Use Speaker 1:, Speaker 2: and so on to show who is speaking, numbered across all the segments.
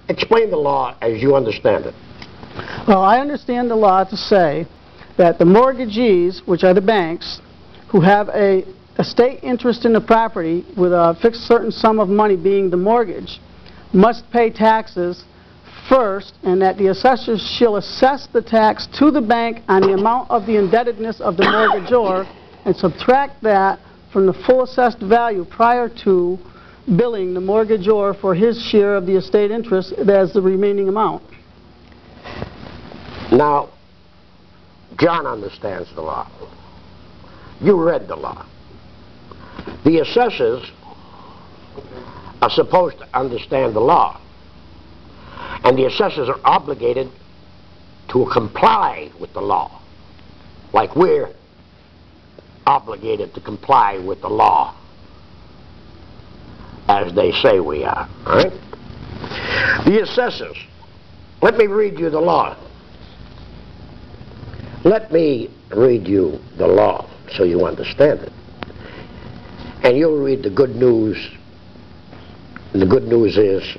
Speaker 1: explain the law as you understand it.
Speaker 2: Well, I understand the law to say that the mortgagees, which are the banks, who have a estate interest in the property with a fixed certain sum of money being the mortgage, must pay taxes first, and that the assessors shall assess the tax to the bank on the amount of the indebtedness of the mortgagor and subtract that from the full assessed value prior to billing the mortgagor for his share of the estate interest as the remaining amount.
Speaker 1: Now, John understands the law. You read the law. The assessors are supposed to understand the law, and the assessors are obligated to comply with the law, like we're obligated to comply with the law, as they say we are. All right? The assessors, let me read you the law. Let me read you the law so you understand it. And you'll read the good news. And the good news is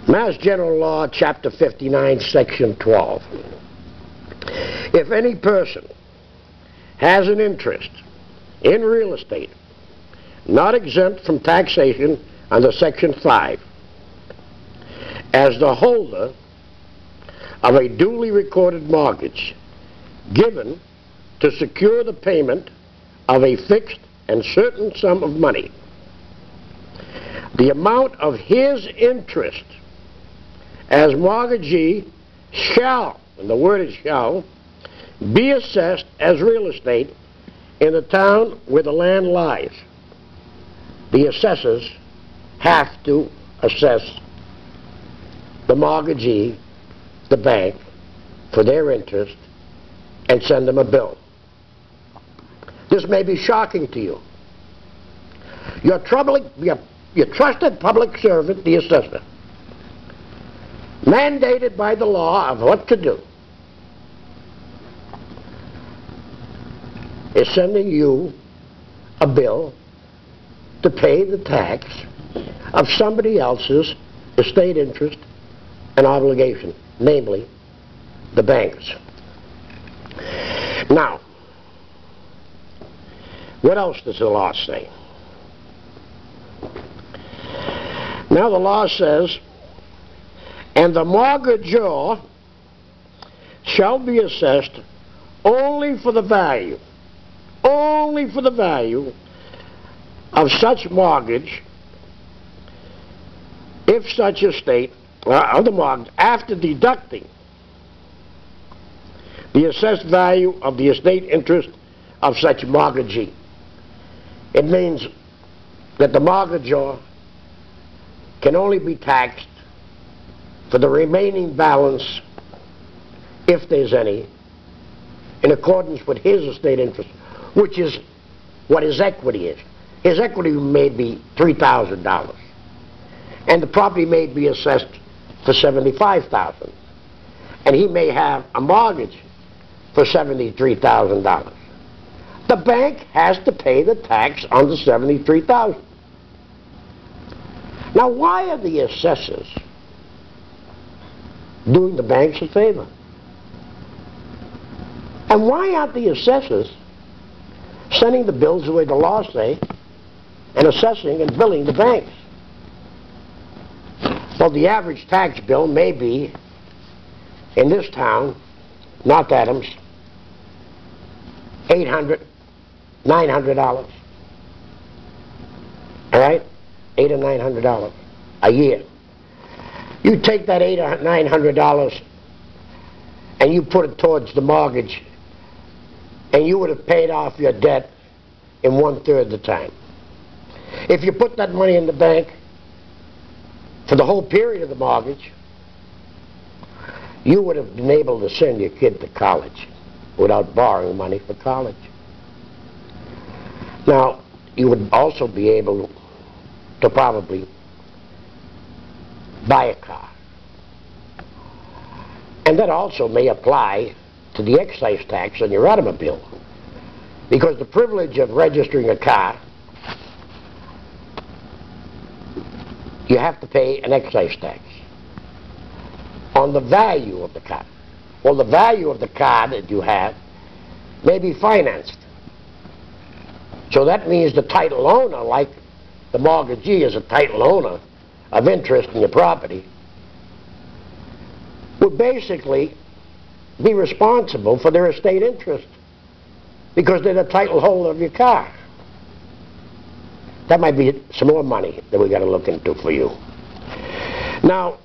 Speaker 1: Mass General Law, Chapter 59, Section 12. If any person has an interest in real estate not exempt from taxation under Section 5 as the holder of a duly recorded mortgage given to secure the payment of a fixed and certain sum of money, the amount of his interest as mortgagee shall, and the word is shall, be assessed as real estate in the town where the land lies. The assessors have to assess the mortgagee, the bank, for their interest and send them a bill. This may be shocking to you. Your trusted public servant, the assessor, mandated by the law of what to do, is sending you a bill to pay the tax of somebody else's estate interest and obligation, namely the banks. Now, what else does the law say? Now the law says, and the mortgagor shall be assessed only for the value of such mortgage, if such estate, of the mortgage, after deducting the assessed value of the estate interest of such mortgagee. It means that the mortgagor can only be taxed for the remaining balance, if there's any, in accordance with his estate interest, which is what his equity is. His equity may be $3,000, and the property may be assessed for $75,000, and he may have a mortgage for $73,000. The bank has to pay the tax on the $73,000. Now, why are the assessors doing the banks a favor? And why aren't the assessors sending the bills the way the laws say and assessing and billing the banks? Well, the average tax bill may be, in this town, North Adams, $800, $900. All right? $800 or $900 a year. You take that $800 or $900 and you put it towards the mortgage, and you would have paid off your debt in 1/3 the time. If you put that money in the bank for the whole period of the mortgage, you would have been able to send your kid to college without borrowing money for college. Now, you would also be able to probably buy a car. And that also may apply to the excise tax on your automobile, because the privilege of registering a car you have to pay an excise tax on the value of the car. Well, the value of the car that you have may be financed. So that means the title owner, like the mortgagee is a title owner of interest in your property, would basically be responsible for their estate interest because they're the title holder of your car. That might be some more money that we got to look into for you. Now,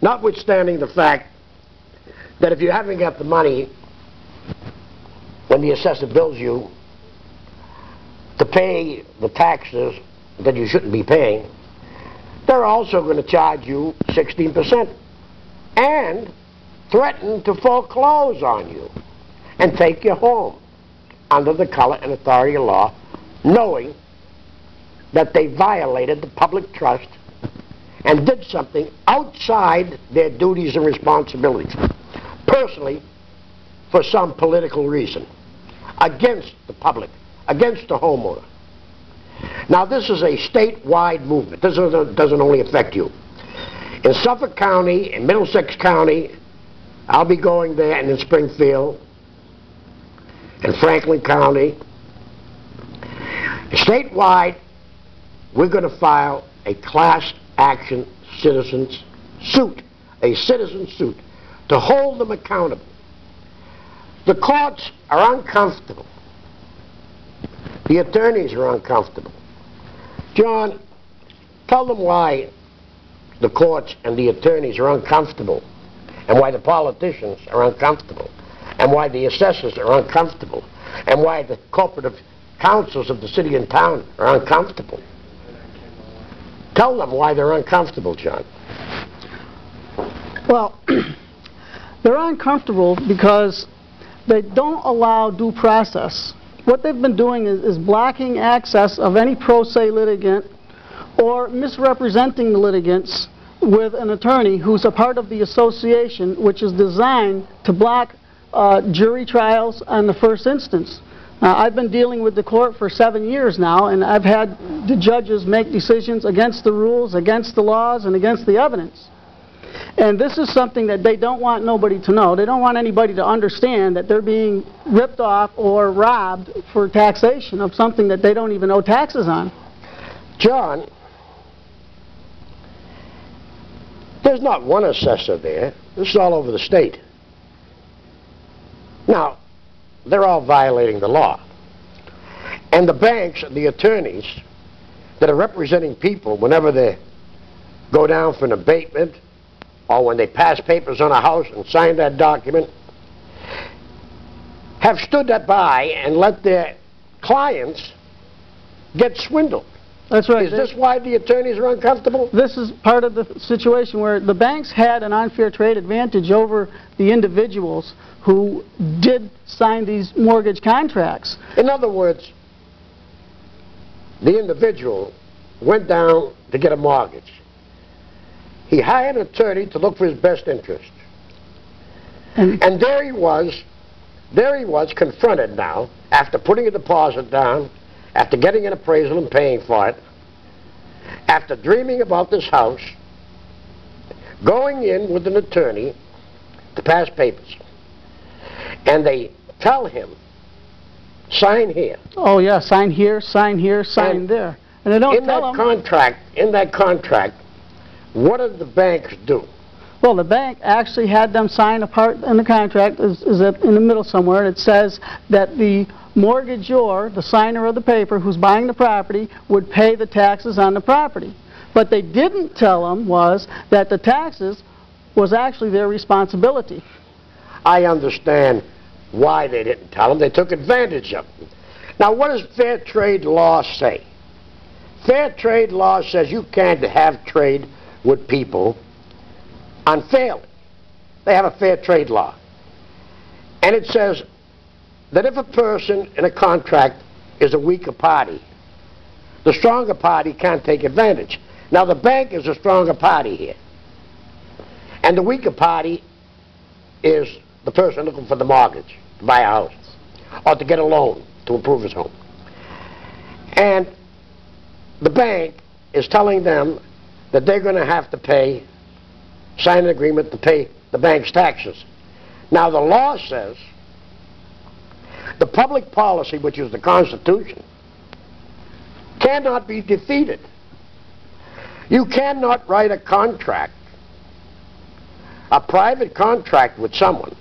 Speaker 1: notwithstanding the fact that if you haven't got the money when the assessor bills you to pay the taxes that you shouldn't be paying, they're also going to charge you 16% and threaten to foreclose on you and take you home under the color and authority of law, knowing that they violated the public trust and did something outside their duties and responsibilities, personally, for some political reason, against the public, against the homeowner. Now, this is a statewide movement. This doesn't only affect you. In Suffolk County, in Middlesex County, I'll be going there, and in Springfield, in Franklin County. Statewide, we're going to file a class action citizens suit, a citizen suit, to hold them accountable. The courts are uncomfortable. The attorneys are uncomfortable. John, tell them why the courts and the attorneys are uncomfortable, and why the politicians are uncomfortable, and why the assessors are uncomfortable, and why the corporative councils of the city and town are uncomfortable. Tell them why they're uncomfortable, John.
Speaker 2: Well, they're uncomfortable because they don't allow due process. What they've been doing is blocking access of any pro se litigant or misrepresenting the litigants with an attorney who's a part of the association, which is designed to block jury trials in the first instance. I've been dealing with the court for 7 years now, and I've had the judges make decisions against the rules, against the laws, and against the evidence. And this is something that they don't want nobody to know. They don't want anybody to understand that they're being ripped off or robbed for taxation of something that they don't even owe taxes on.
Speaker 1: John, there's not one assessor there. This is all over the state. Now, they're all violating the law. And the banks and the attorneys that are representing people whenever they go down for an abatement or when they pass papers on a house and sign that document, have stood by and let their clients get swindled.
Speaker 2: That's right.
Speaker 1: Is this why the attorneys are uncomfortable?
Speaker 2: This is part of the situation where the banks had an unfair trade advantage over the individuals who did sign these mortgage contracts.
Speaker 1: In other words, the individual went down to get a mortgage. He hired an attorney to look for his best interest. And there he was confronted now, after putting a deposit down, after getting an appraisal and paying for it, after dreaming about this house, going in with an attorney to pass papers. And they tell him, sign here.
Speaker 2: Oh yeah, sign here, sign there. And they don't tell him.
Speaker 1: In that contract, what did the banks do?
Speaker 2: Well, the bank actually had them sign a part in the contract, in the middle somewhere, and it says that the mortgagor, the signer of the paper who's buying the property, would pay the taxes on the property. But they didn't tell them was that the taxes was actually their responsibility.
Speaker 1: I understand why they didn't tell them. They took advantage of them. Now, what does fair trade law say? Fair trade law says you can't have trade with people unfairly. They have a fair trade law. And it says that if a person in a contract is a weaker party, the stronger party can't take advantage. Now, the bank is a stronger party here. And the weaker party is the person looking for the mortgage to buy a house or to get a loan to improve his home. And the bank is telling them that they're going to have to pay, sign an agreement to pay the bank's taxes. Now the law says the public policy, which is the Constitution, cannot be defeated. You cannot write a contract, a private contract with someone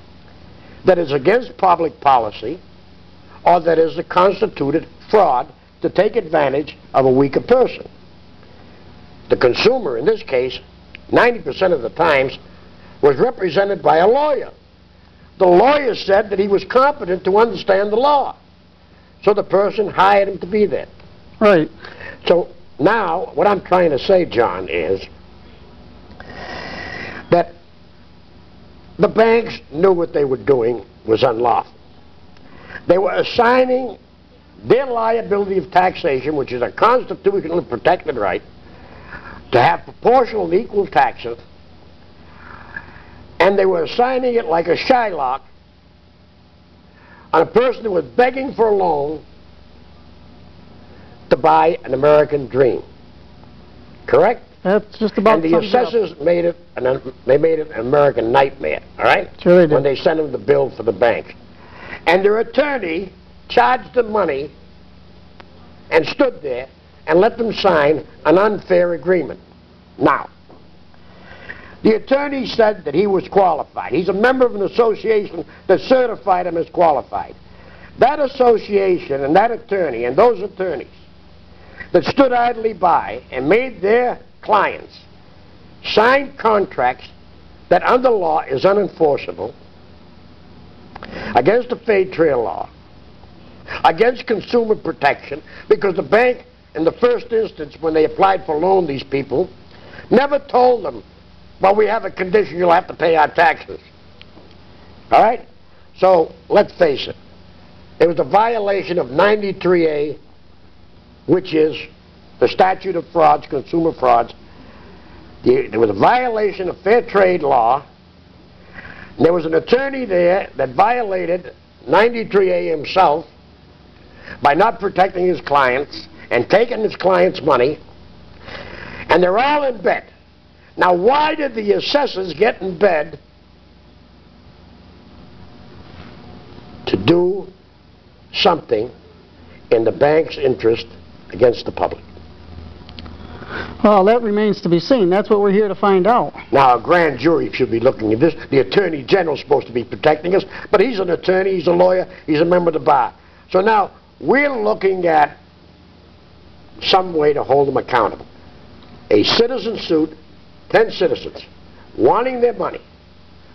Speaker 1: that is against public policy or that is a constituted fraud to take advantage of a weaker person. The consumer, in this case, 90% of the times, was represented by a lawyer. The lawyer said that he was competent to understand the law. So the person hired him to be there.
Speaker 2: Right.
Speaker 1: So now, what I'm trying to say, John, is that the banks knew what they were doing was unlawful. They were assigning their liability of taxation, which is a constitutionally protected right, to have proportional and equal taxes, and they were assigning it like a Shylock on a person who was begging for a loan to buy an American dream. Correct?
Speaker 2: That's just about.
Speaker 1: And the assessors made it an American nightmare, all right?
Speaker 2: Sure they did.
Speaker 1: When they sent them the bill for the bank. And their attorney charged them money and stood there and let them sign an unfair agreement. Now, the attorney said that he was qualified. He's a member of an association that certified him as qualified. That association and that attorney and those attorneys that stood idly by and made their clients sign contracts that under law is unenforceable, against the Fair Trade law, against consumer protection, because the bank, in the first instance, when they applied for a loan, these people never told them, well, we have a condition, you'll have to pay our taxes. All right? So, let's face it. It was a violation of 93A, which is the statute of frauds, consumer frauds. There was a violation of fair trade law. There was an attorney there that violated 93A himself by not protecting his clients and taking his clients' money, and they're all in bed. Now, why did the assessors get in bed to do something in the bank's interest against the public?
Speaker 2: Well, that remains to be seen. That's what we're here to find out.
Speaker 1: Now, a grand jury should be looking at this. The Attorney General is supposed to be protecting us, but he's an attorney, he's a lawyer, he's a member of the bar. So now, we're looking at some way to hold them accountable. A citizen suit, 10 citizens, wanting their money,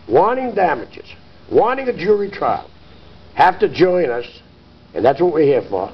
Speaker 1: wanting damages, wanting a jury trial, have to join us, and that's what we're here for,